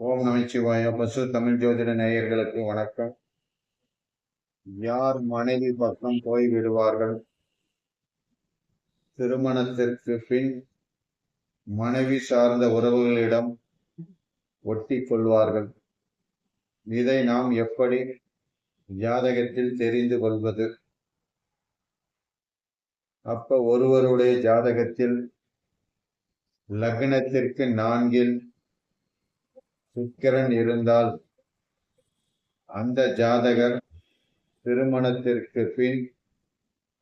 ஓம் நமச்சிவாய. பசு தமிழ் ஜோதிட நேயர்களுக்கு வணக்கம். யார் மனைவி பக்கம் போய் விடுவார்கள்? திருமணத்திற்கு பின் மனைவி சார்ந்த உறவுகளிடம் ஒட்டி கொள்வார்கள். இதை நாம் எப்படி ஜாதகத்தில் தெரிந்து கொள்வது? ஒருவருடைய ஜாதகத்தில் லக்னத்திற்கு 4 சுக்கிரன் இருந்தால் அந்த ஜாதகர் திருமணத்திற்கு பின்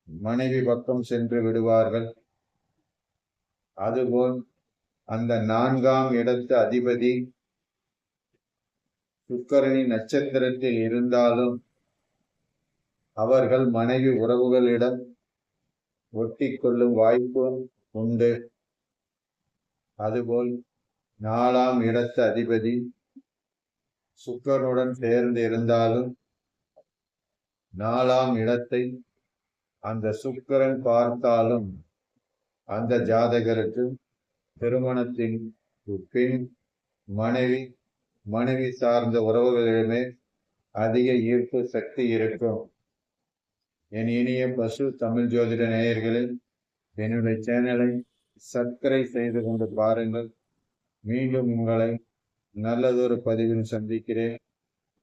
மனைவி பக்கம் சென்று விடுவார்கள். அதுபோல் அந்த 4ஆம் இடத்து அதிபதி சுக்கிரனின் நட்சத்திரத்தில் இருந்தாலும் அவர்கள் மனைவி உறவுகளிடம் ஒட்டி கொள்ளும் வாய்ப்பு உண்டு. அதுபோல் 4ஆம் இடத்து அதிபதி சுக்கிரனுடன் சேர்ந்து இருந்தாலும் 4ஆம் இடத்தை அந்த சுக்கிரன் பார்த்தாலும் அந்த ஜாதகருக்கு திருமணத்தின் பின் மனைவி சார்ந்த உறவுகளிடமே அதிக ஈர்ப்பு சக்தி இருக்கும். என் இனிய பசு தமிழ் ஜோதிட நேயர்களில் என்னுடைய சேனலை சப்ஸ்கிரைப் செய்து கொண்டு பாருங்கள். மீண்டும் உங்களை நல்லதொரு பதிவில் சந்திக்கிறேன்.